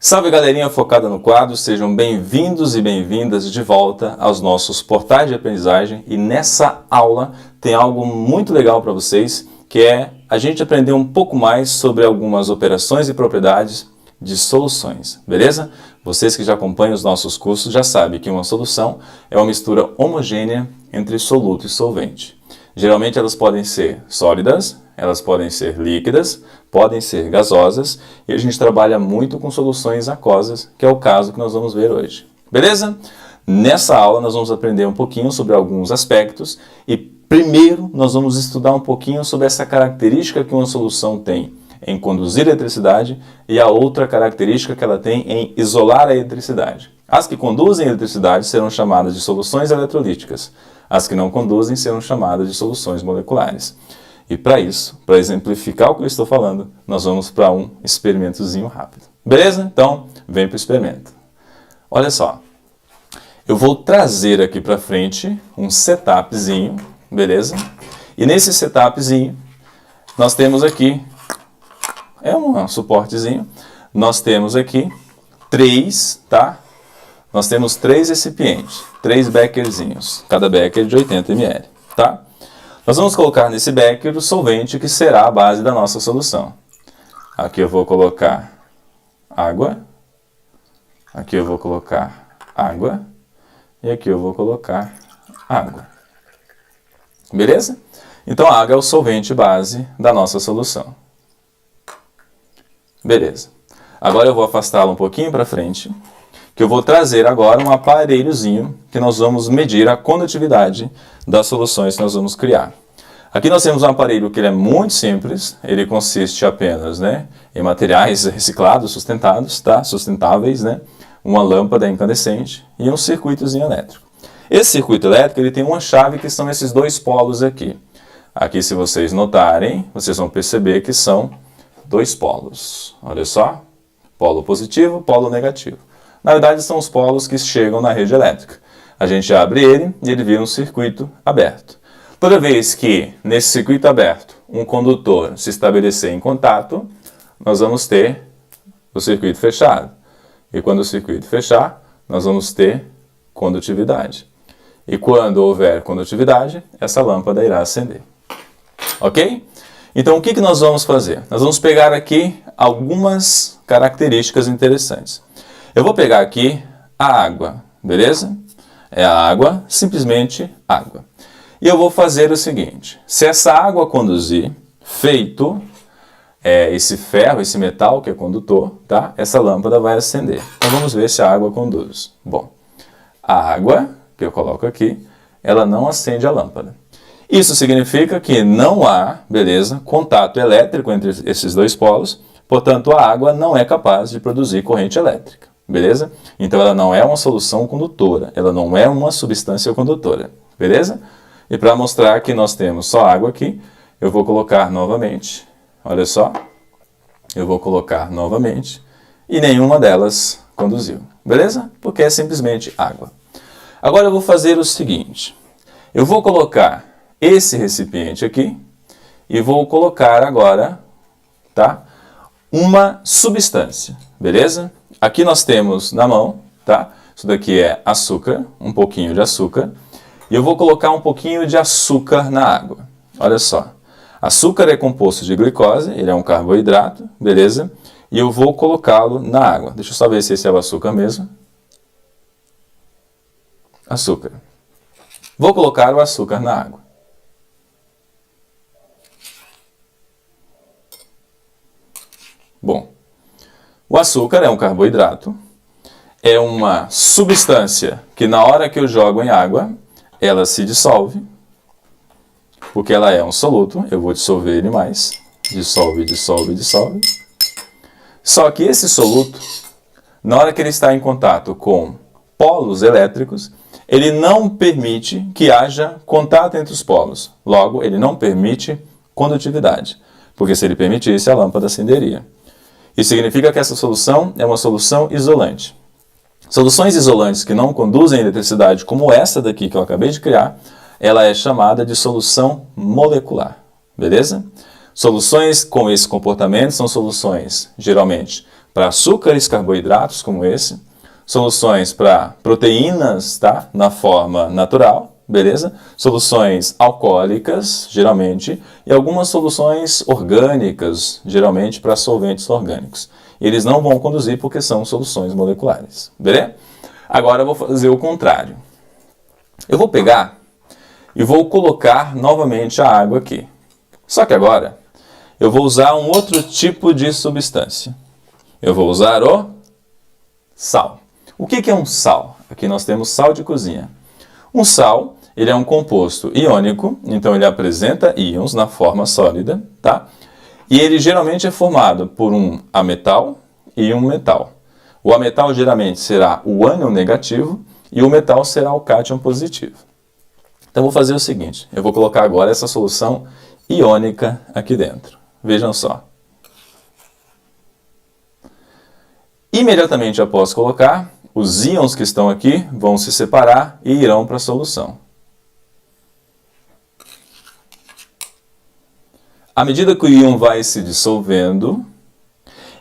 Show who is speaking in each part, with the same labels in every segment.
Speaker 1: Salve galerinha focada no quadro, sejam bem-vindos e bem-vindas de volta aos nossos portais de aprendizagem, e nessa aula tem algo muito legal para vocês, que é a gente aprender um pouco mais sobre algumas operações e propriedades de soluções, beleza? Vocês que já acompanham os nossos cursos já sabem que uma solução é uma mistura homogênea entre soluto e solvente. Geralmente elas podem ser sólidas, elas podem ser líquidas, podem ser gasosas, e a gente trabalha muito com soluções aquosas, que é o caso que nós vamos ver hoje. Beleza? Nessa aula nós vamos aprender um pouquinho sobre alguns aspectos, e primeiro nós vamos estudar um pouquinho sobre essa característica que uma solução tem em conduzir eletricidade e a outra característica que ela tem em isolar a eletricidade. As que conduzem eletricidade serão chamadas de soluções eletrolíticas. As que não conduzem serão chamadas de soluções moleculares. E para isso, para exemplificar o que eu estou falando, nós vamos para um experimentozinho rápido. Beleza? Então, vem para o experimento. Olha só, eu vou trazer aqui para frente um setupzinho, beleza? E nesse setupzinho, nós temos aqui, um suportezinho, nós temos aqui três, tá? Nós temos 3 recipientes, 3 bekerzinhos, cada beker de 80 ml, tá? Nós vamos colocar nesse beker o solvente que será a base da nossa solução. Aqui eu vou colocar água, aqui eu vou colocar água e aqui eu vou colocar água. Beleza? Então a água é o solvente base da nossa solução. Beleza. Agora eu vou afastá-lo um pouquinho para frente, que eu vou trazer agora um aparelhozinho que nós vamos medir a condutividade das soluções que nós vamos criar. Aqui nós temos um aparelho que ele é muito simples, ele consiste apenas em materiais reciclados, sustentados, tá? Sustentáveis, uma lâmpada incandescente e um circuitozinho elétrico. Esse circuito elétrico ele tem uma chave que são esses 2 polos aqui. Aqui, se vocês notarem, vocês vão perceber que são 2 polos. Olha só, polo positivo, polo negativo. Na verdade, são os polos que chegam na rede elétrica. A gente abre ele e ele vira um circuito aberto. Toda vez que, nesse circuito aberto, um condutor se estabelecer em contato, nós vamos ter o circuito fechado. E quando o circuito fechar, nós vamos ter condutividade. E quando houver condutividade, essa lâmpada irá acender. Ok? Então, o que nós vamos fazer? Nós vamos pegar aqui algumas características interessantes. Eu vou pegar aqui a água, beleza? É a água, simplesmente água. E eu vou fazer o seguinte, se essa água conduzir, feito esse ferro, esse metal que é condutor, tá? Essa lâmpada vai acender. Então vamos ver se a água conduz. Bom, a água, que eu coloco aqui, ela não acende a lâmpada. Isso significa que não há, beleza, contato elétrico entre esses 2 polos, portanto a água não é capaz de produzir corrente elétrica. Beleza? Então ela não é uma solução condutora, ela não é uma substância condutora, beleza? E para mostrar que nós temos só água aqui, eu vou colocar novamente, olha só, eu vou colocar novamente, e nenhuma delas conduziu, beleza? Porque é simplesmente água. Agora eu vou fazer o seguinte, eu vou colocar esse recipiente aqui, e vou colocar agora, tá? Uma substância, beleza? Aqui nós temos na mão, tá? Isso daqui é açúcar, um pouquinho de açúcar. E eu vou colocar um pouquinho de açúcar na água. Olha só. Açúcar é composto de glicose, ele é um carboidrato, beleza? E eu vou colocá-lo na água. Deixa eu só ver se esse é o açúcar mesmo. Açúcar. Vou colocar o açúcar na água. Bom. O açúcar é um carboidrato, é uma substância que na hora que eu jogo em água, ela se dissolve, porque ela é um soluto, eu vou dissolver ele mais, dissolve, dissolve, dissolve. Só que esse soluto, na hora que ele está em contato com polos elétricos, ele não permite que haja contato entre os polos, logo ele não permite condutividade, porque se ele permitisse a lâmpada acenderia. Isso significa que essa solução é uma solução isolante. Soluções isolantes que não conduzem eletricidade, como essa daqui que eu acabei de criar, ela é chamada de solução molecular, beleza? Soluções com esse comportamento são soluções, geralmente, para açúcares, carboidratos, como esse, soluções para proteínas, tá? Na forma natural, beleza? Soluções alcoólicas, geralmente, e algumas soluções orgânicas, geralmente para solventes orgânicos. Eles não vão conduzir porque são soluções moleculares, beleza? Agora eu vou fazer o contrário. Eu vou pegar e vou colocar novamente a água aqui. Só que agora eu vou usar um outro tipo de substância. Eu vou usar o sal. O que é um sal? Aqui nós temos sal de cozinha. Um sal, ele é um composto iônico, então ele apresenta íons na forma sólida, tá? E ele geralmente é formado por um ametal e um metal. O ametal geralmente será o ânion negativo e o metal será o cátion positivo. Então vou fazer o seguinte, eu vou colocar agora essa solução iônica aqui dentro. Vejam só. Imediatamente após colocar, os íons que estão aqui vão se separar e irão para a solução. À medida que o íon vai se dissolvendo,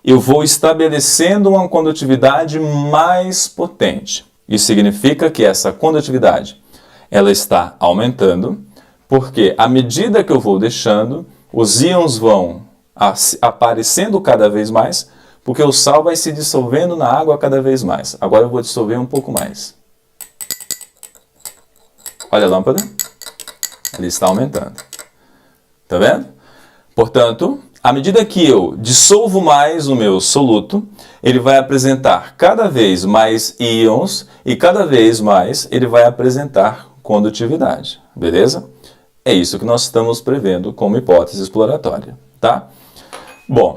Speaker 1: eu vou estabelecendo uma condutividade mais potente. Isso significa que essa condutividade ela está aumentando, porque à medida que eu vou deixando, os íons vão aparecendo cada vez mais, porque o sal vai se dissolvendo na água cada vez mais. Agora eu vou dissolver um pouco mais. Olha a lâmpada. Ele está aumentando. Tá vendo? Portanto, à medida que eu dissolvo mais o meu soluto, ele vai apresentar cada vez mais íons e cada vez mais ele vai apresentar condutividade. Beleza? É isso que nós estamos prevendo como hipótese exploratória, tá? Bom,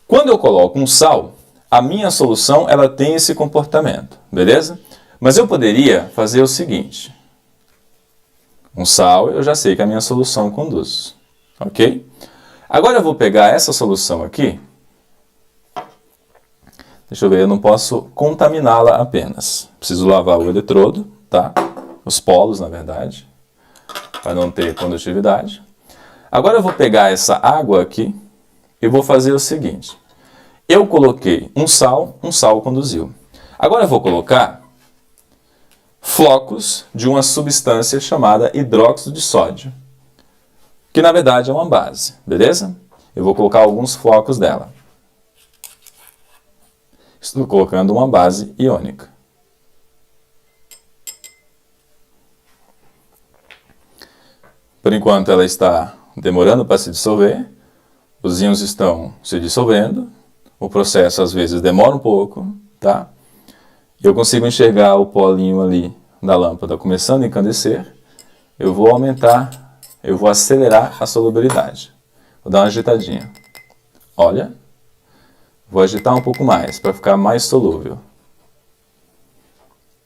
Speaker 1: quando eu coloco um sal, a minha solução ela tem esse comportamento, beleza? Mas eu poderia fazer o seguinte. Um sal, eu já sei que a minha solução conduz, ok? Agora eu vou pegar essa solução aqui. Deixa eu ver, eu não posso contaminá-la apenas. Preciso lavar o eletrodo, tá? Os polos, na verdade, para não ter condutividade. Agora eu vou pegar essa água aqui e vou fazer o seguinte. Eu coloquei um sal conduziu. Agora eu vou colocar flocos de uma substância chamada hidróxido de sódio, que na verdade é uma base, beleza? Eu vou colocar alguns flocos dela. Estou colocando uma base iônica. Por enquanto ela está demorando para se dissolver, os íons estão se dissolvendo, o processo às vezes demora um pouco, tá? Eu consigo enxergar o polinho ali da lâmpada começando a encandecer, eu vou aumentar, eu vou acelerar a solubilidade. Vou dar uma agitadinha. Olha, vou agitar um pouco mais para ficar mais solúvel.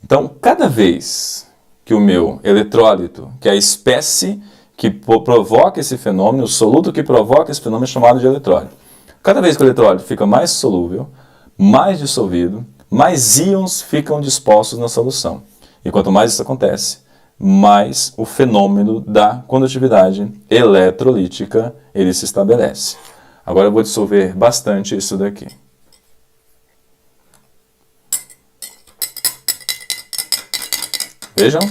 Speaker 1: Então, cada vez que o meu eletrólito, que é a espécie que provoca esse fenômeno, o soluto que provoca esse fenômeno é chamado de eletrólito. Cada vez que o eletrólito fica mais solúvel, mais dissolvido, mais íons ficam dispostos na solução. E quanto mais isso acontece, mais o fenômeno da condutividade eletrolítica ele se estabelece. Agora eu vou dissolver bastante isso daqui. Vejam?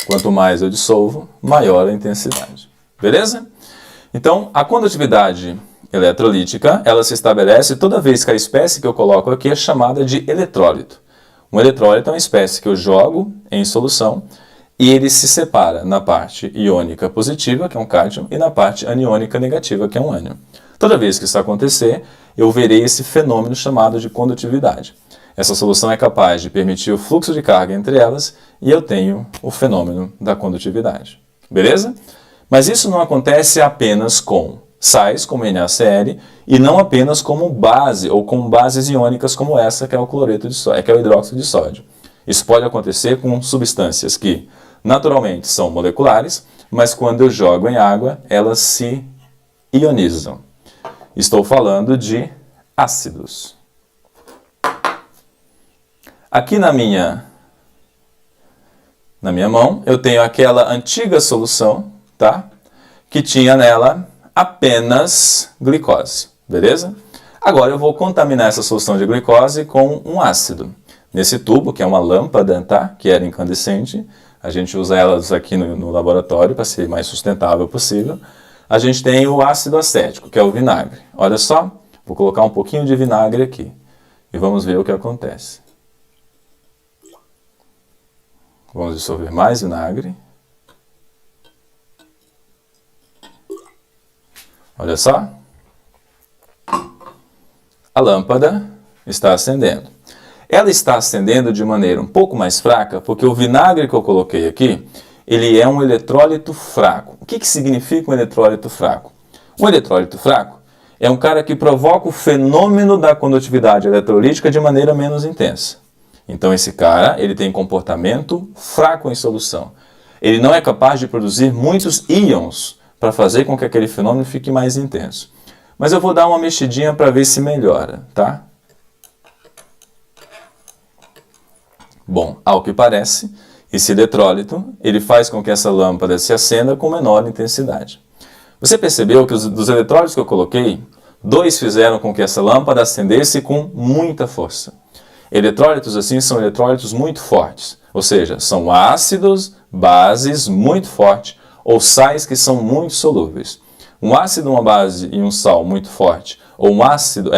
Speaker 1: Quanto mais eu dissolvo, maior a intensidade. Beleza? Então, a condutividade eletrolítica, ela se estabelece toda vez que a espécie que eu coloco aqui é chamada de eletrólito. Um eletrólito é uma espécie que eu jogo em solução e ele se separa na parte iônica positiva, que é um cátion, e na parte aniônica negativa, que é um ânion. Toda vez que isso acontecer, eu verei esse fenômeno chamado de condutividade. Essa solução é capaz de permitir o fluxo de carga entre elas e eu tenho o fenômeno da condutividade. Beleza? Mas isso não acontece apenas com sais, como NaCl, e não apenas como base ou com bases iônicas como essa, que é o cloreto de sódio, que é o hidróxido de sódio. Isso pode acontecer com substâncias que naturalmente são moleculares, mas quando eu jogo em água, elas se ionizam. Estou falando de ácidos. Aqui na minha mão, eu tenho aquela antiga solução, tá? Que tinha nela apenas glicose, beleza? Agora eu vou contaminar essa solução de glicose com um ácido. Nesse tubo, que é uma lâmpada, tá? Que era incandescente, a gente usa elas aqui no laboratório para ser mais sustentável possível. A gente tem o ácido acético, que é o vinagre. Olha só, vou colocar um pouquinho de vinagre aqui e vamos ver o que acontece. Vamos dissolver mais vinagre. Olha só. A lâmpada está acendendo. Ela está acendendo de maneira um pouco mais fraca, porque o vinagre que eu coloquei aqui, ele é um eletrólito fraco. O que significa um eletrólito fraco? Um eletrólito fraco é um cara que provoca o fenômeno da condutividade eletrolítica de maneira menos intensa. Então esse cara, ele tem comportamento fraco em solução. Ele não é capaz de produzir muitos íons para fazer com que aquele fenômeno fique mais intenso. Mas eu vou dar uma mexidinha para ver se melhora, tá? Bom, ao que parece, esse eletrólito, ele faz com que essa lâmpada se acenda com menor intensidade. Você percebeu que dos eletrólitos que eu coloquei, 2 fizeram com que essa lâmpada acendesse com muita força. Eletrólitos assim são eletrólitos muito fortes, ou seja, são ácidos, bases muito fortes ou sais que são muito solúveis. Um ácido, uma base e um sal muito forte, ou um ácido,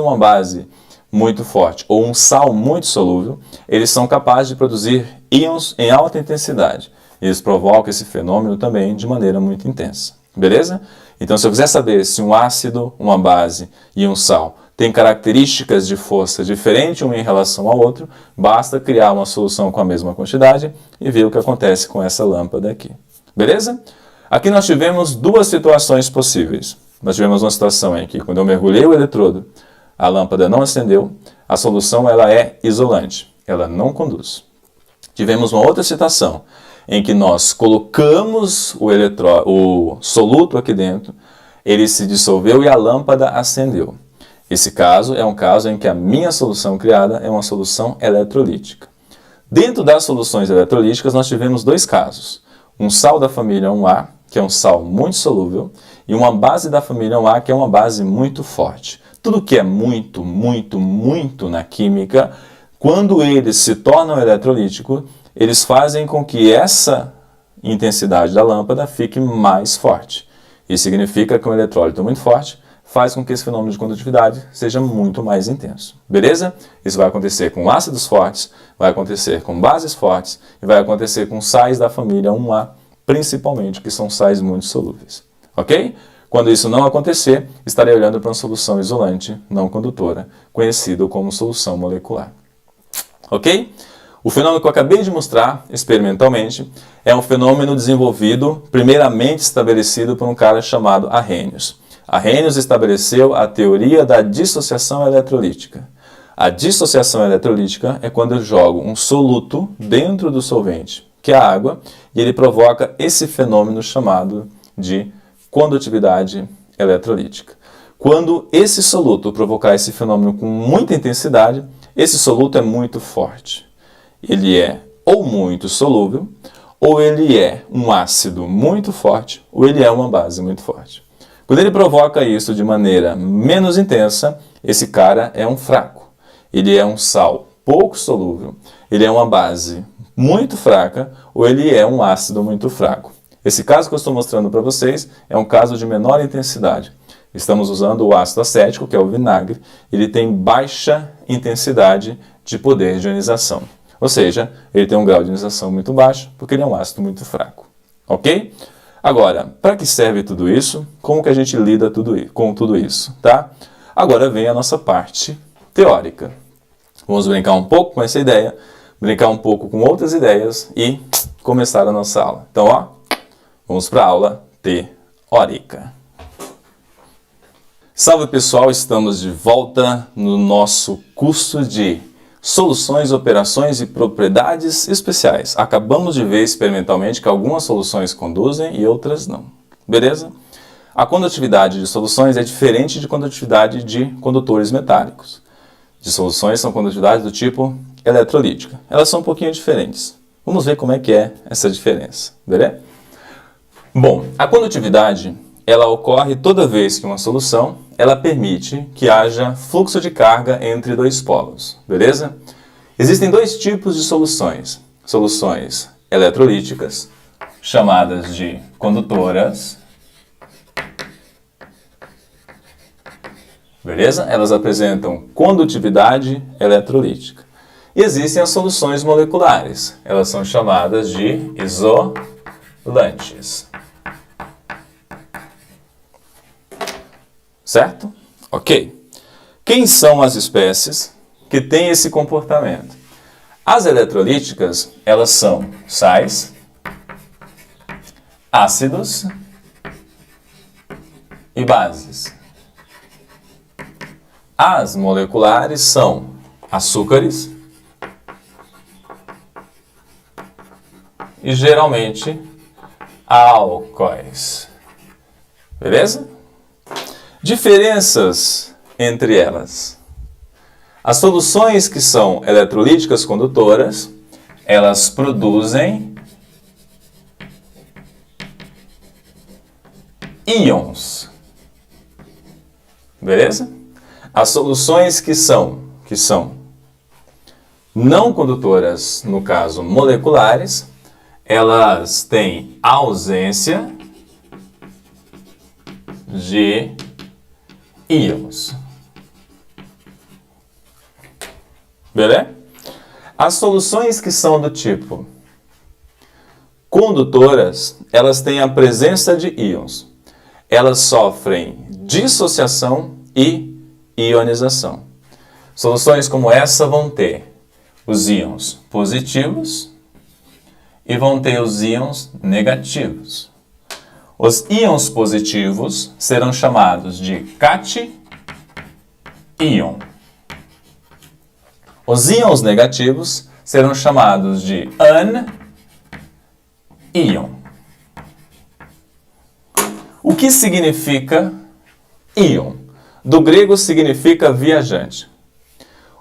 Speaker 1: uma base muito forte ou um sal muito solúvel, eles são capazes de produzir íons em alta intensidade. Eles provocam esse fenômeno também de maneira muito intensa. Beleza? Então, se eu quiser saber se um ácido, uma base e um sal têm características de força diferentes um em relação ao outro, basta criar uma solução com a mesma quantidade e ver o que acontece com essa lâmpada aqui. Beleza? Aqui nós tivemos 2 situações possíveis. Nós tivemos uma situação em que, quando eu mergulhei o eletrodo, a lâmpada não acendeu, a solução ela é isolante, ela não conduz. Tivemos uma outra situação em que nós colocamos o soluto aqui dentro, ele se dissolveu e a lâmpada acendeu. Esse caso é um caso em que a minha solução criada é uma solução eletrolítica. Dentro das soluções eletrolíticas nós tivemos 2 casos. Um sal da família 1A, que é um sal muito solúvel, e uma base da família 1A, que é uma base muito forte. Tudo que é muito, muito, muito na química, quando eles se tornam eletrolíticos, eles fazem com que essa intensidade da lâmpada fique mais forte. Isso significa que um eletrólito muito forte faz com que esse fenômeno de condutividade seja muito mais intenso. Beleza? Isso vai acontecer com ácidos fortes, vai acontecer com bases fortes e vai acontecer com sais da família 1A, principalmente, que são sais muito solúveis. Ok? Quando isso não acontecer, estarei olhando para uma solução isolante não condutora, conhecido como solução molecular. Ok? O fenômeno que eu acabei de mostrar experimentalmente é um fenômeno desenvolvido, primeiramente estabelecido por um cara chamado Arrhenius. Arrhenius estabeleceu a teoria da dissociação eletrolítica. A dissociação eletrolítica é quando eu jogo um soluto dentro do solvente, que é a água, e ele provoca esse fenômeno chamado de condutividade eletrolítica. Quando esse soluto provocar esse fenômeno com muita intensidade, esse soluto é muito forte. Ele é ou muito solúvel, ou ele é um ácido muito forte, ou ele é uma base muito forte. Quando ele provoca isso de maneira menos intensa, esse cara é um fraco. Ele é um sal pouco solúvel, ele é uma base muito fraca, ou ele é um ácido muito fraco. Esse caso que eu estou mostrando para vocês é um caso de menor intensidade. Estamos usando o ácido acético, que é o vinagre. Ele tem baixa intensidade de poder de ionização. Ou seja, ele tem um grau de ionização muito baixo, porque ele é um ácido muito fraco. Ok? Agora, para que serve tudo isso? Como que a gente lida com tudo isso? Tá? Agora vem a nossa parte teórica. Vamos brincar um pouco com essa ideia, brincar um pouco com outras ideias e começar a nossa aula. Então, ó, vamos para a aula teórica. Salve pessoal, estamos de volta no nosso curso de Soluções, Operações e Propriedades Especiais. Acabamos de ver experimentalmente que algumas soluções conduzem e outras não. Beleza? A condutividade de soluções é diferente de condutividade de condutores metálicos. De soluções são condutividades do tipo eletrolítica. Elas são um pouquinho diferentes. Vamos ver como é que é essa diferença, beleza? Bom, a condutividade, ela ocorre toda vez que uma solução, ela permite que haja fluxo de carga entre dois polos, beleza? Existem dois tipos de soluções. Soluções eletrolíticas, chamadas de condutoras, beleza? Elas apresentam condutividade eletrolítica. E existem as soluções moleculares. Elas são chamadas de isolantes. Certo? Ok. Quem são as espécies que têm esse comportamento? As eletrolíticas, elas são sais, ácidos e bases. As moleculares são açúcares e geralmente álcoois. Beleza? Diferenças entre elas. As soluções que são eletrolíticas condutoras, elas produzem íons. Beleza? As soluções que são não condutoras, no caso moleculares, elas têm ausência de íons. Beleza? As soluções que são do tipo condutoras, elas têm a presença de íons. Elas sofrem dissociação e ionização. Soluções como essa vão ter os íons positivos e vão ter os íons negativos. Os íons positivos serão chamados de cation. Os íons negativos serão chamados de anion. O que significa íon? Do grego significa viajante.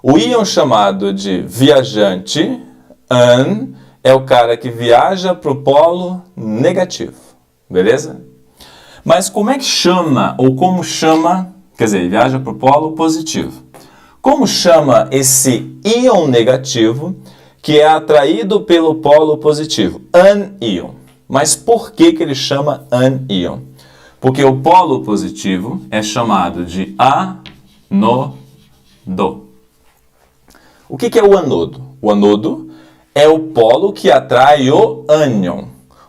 Speaker 1: O íon chamado de viajante, an, é o cara que viaja para o polo negativo. Beleza? Mas como é que chama, ou como chama, quer dizer, ele viaja para o polo positivo. Como chama esse íon negativo que é atraído pelo polo positivo? Anion. Mas por que ele chama anion? Porque o polo positivo é chamado de anodo. O que é o anodo? O anodo é o polo que atrai o ânion.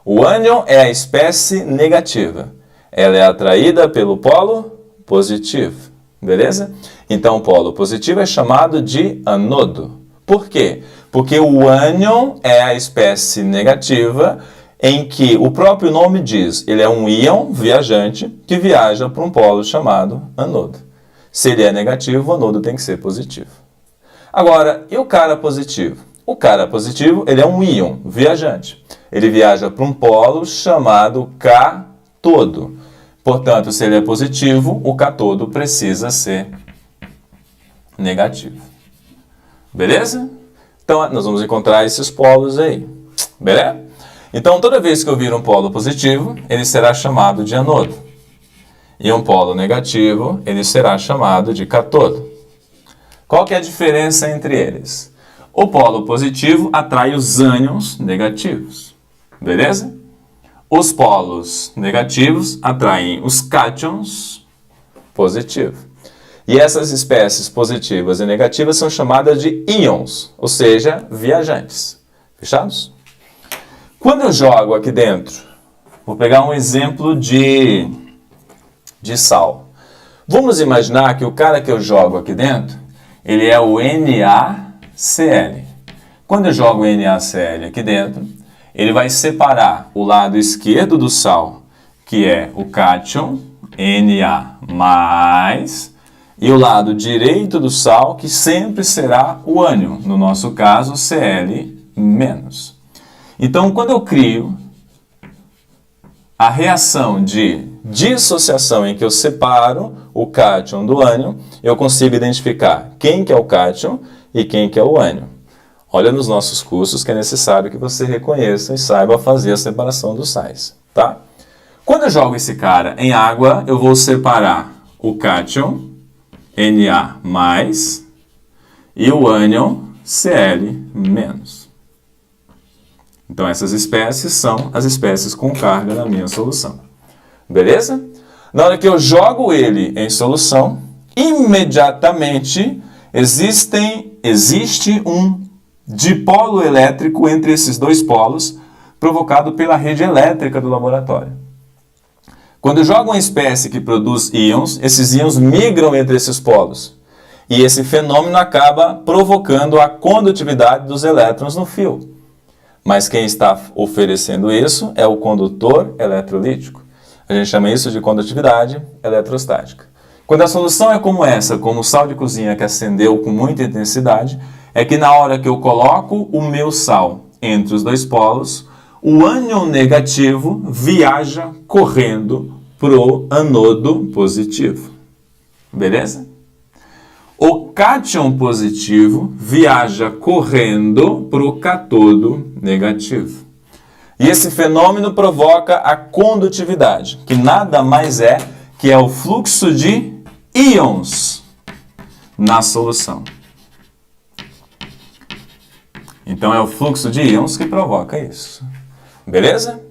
Speaker 1: O ânion é a espécie negativa. Ela é atraída pelo polo positivo. Beleza? Então, o polo positivo é chamado de anodo. Por quê? Porque o ânion é a espécie negativa em que o próprio nome diz, ele é um íon viajante que viaja para um polo chamado anodo. Se ele é negativo, o anodo tem que ser positivo. Agora, e o cara positivo? O cara positivo, ele é um íon viajante. Ele viaja para um polo chamado cátodo. Portanto, se ele é positivo, o cátodo precisa ser negativo. Beleza? Então, nós vamos encontrar esses polos aí. Beleza? Então, toda vez que eu vir um polo positivo, ele será chamado de anodo. E um polo negativo, ele será chamado de cátodo. Qual que é a diferença entre eles? O polo positivo atrai os ânions negativos. Beleza? Os polos negativos atraem os cátions positivos. E essas espécies positivas e negativas são chamadas de íons, ou seja, viajantes. Fechados? Quando eu jogo aqui dentro, vou pegar um exemplo de sal. Vamos imaginar que o cara que eu jogo aqui dentro, ele é o NaCl. Quando eu jogo o NaCl aqui dentro, ele vai separar o lado esquerdo do sal, que é o cátion, Na+, e o lado direito do sal, que sempre será o ânion, no nosso caso, Cl-. Então, quando eu crio a reação de dissociação, em que eu separo o cátion do ânion, eu consigo identificar quem que é o cátion e quem que é o ânion. Olha nos nossos cursos que é necessário que você reconheça e saiba fazer a separação dos sais, tá? Quando eu jogo esse cara em água, eu vou separar o cátion, Na+, e o ânion, Cl-. Então, essas espécies são as espécies com carga na minha solução. Beleza? Na hora que eu jogo ele em solução, imediatamente existe um dipolo elétrico entre esses dois polos, provocado pela rede elétrica do laboratório. Quando eu jogo uma espécie que produz íons, esses íons migram entre esses polos. E esse fenômeno acaba provocando a condutividade dos elétrons no fio. Mas quem está oferecendo isso é o condutor eletrolítico. A gente chama isso de condutividade eletrostática. Quando a solução é como essa, como o sal de cozinha que acendeu com muita intensidade, é que na hora que eu coloco o meu sal entre os dois polos, o ânion negativo viaja correndo pro anodo positivo. Beleza? O cátion positivo viaja correndo pro cátodo negativo. E esse fenômeno provoca a condutividade, que nada mais é que é o fluxo de íons na solução. Então é o fluxo de íons que provoca isso. Beleza?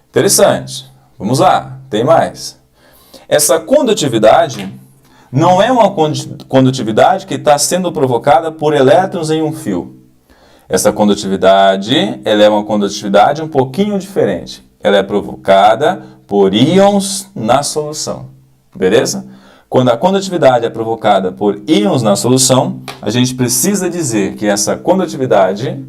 Speaker 1: Interessante. Vamos lá, tem mais. Essa condutividade não é uma condutividade que está sendo provocada por elétrons em um fio. Essa condutividade, ela é uma condutividade um pouquinho diferente. Ela é provocada por íons na solução. Beleza? Quando a condutividade é provocada por íons na solução, a gente precisa dizer que essa condutividade,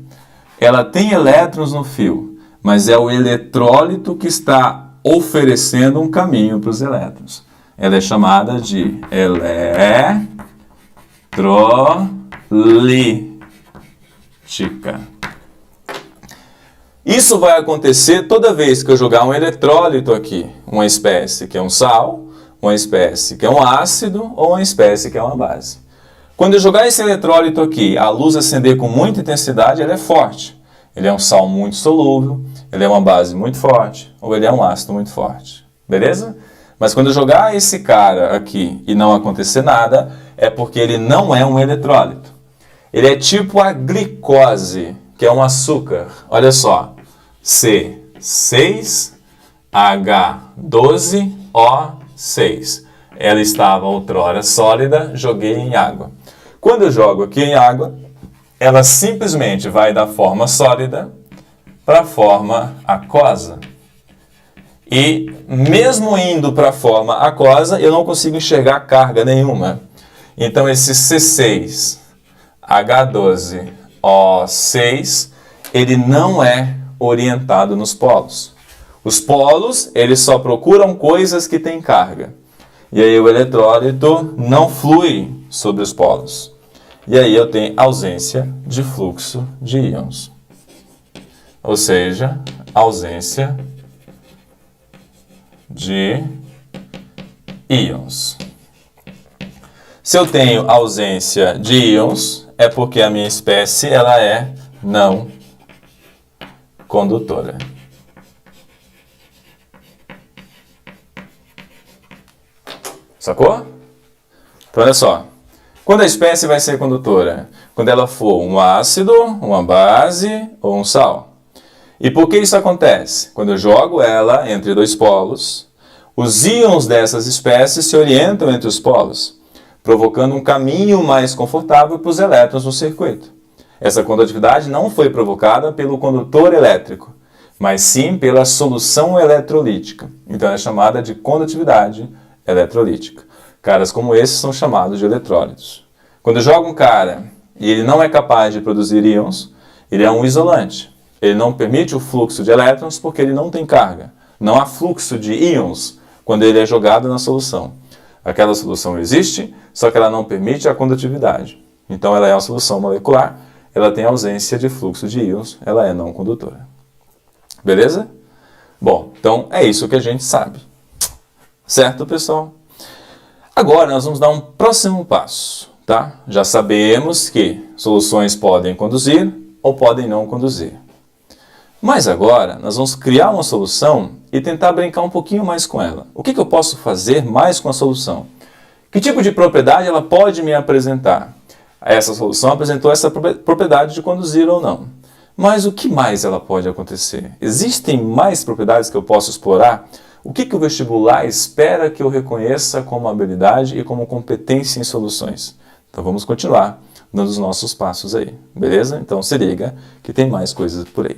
Speaker 1: ela tem elétrons no fio, mas é o eletrólito que está oferecendo um caminho para os elétrons. Ela é chamada de eletrolítica. Isso vai acontecer toda vez que eu jogar um eletrólito aqui, uma espécie que é um sal, uma espécie que é um ácido ou uma espécie que é uma base. Quando eu jogar esse eletrólito aqui, a luz acender com muita intensidade, ele é forte. Ele é um sal muito solúvel, ele é uma base muito forte, ou ele é um ácido muito forte. Beleza? Mas quando eu jogar esse cara aqui e não acontecer nada, é porque ele não é um eletrólito. Ele é tipo a glicose, que é um açúcar. Olha só, C6H12O6. Ela estava outrora sólida, joguei em água. Quando eu jogo aqui em água, ela simplesmente vai da forma sólida para a forma aquosa. E mesmo indo para a forma aquosa, eu não consigo enxergar carga nenhuma. Então esse C6H12O6, ele não é orientado nos polos. Os polos, eles só procuram coisas que têm carga. E aí o eletrólito não flui sobre os polos. E aí eu tenho ausência de fluxo de íons. Ou seja, ausência de íons. Se eu tenho ausência de íons, é porque a minha espécie ela é não condutora. Sacou? Então, olha só. Quando a espécie vai ser condutora? Quando ela for um ácido, uma base ou um sal. E por que isso acontece? Quando eu jogo ela entre dois polos, os íons dessas espécies se orientam entre os polos, provocando um caminho mais confortável para os elétrons no circuito. Essa condutividade não foi provocada pelo condutor elétrico, mas sim pela solução eletrolítica. Então é chamada de condutividade eletrolítica. Caras como esses são chamados de eletrólitos. Quando eu jogo um cara e ele não é capaz de produzir íons, ele é um isolante. Ele não permite o fluxo de elétrons porque ele não tem carga. Não há fluxo de íons quando ele é jogado na solução. Aquela solução existe, só que ela não permite a condutividade. Então ela é uma solução molecular, ela tem ausência de fluxo de íons, ela é não condutora. Beleza? Bom, então é isso que a gente sabe. Certo, pessoal? Agora nós vamos dar um próximo passo, tá? Já sabemos que soluções podem conduzir ou podem não conduzir. Mas agora nós vamos criar uma solução e tentar brincar um pouquinho mais com ela. O que eu posso fazer mais com a solução? Que tipo de propriedade ela pode me apresentar? Essa solução apresentou essa propriedade de conduzir ou não. Mas o que mais ela pode acontecer? Existem mais propriedades que eu posso explorar? O que o vestibular espera que eu reconheça como habilidade e como competência em soluções? Então vamos continuar dando os nossos passos aí, beleza? Então se liga que tem mais coisas por aí.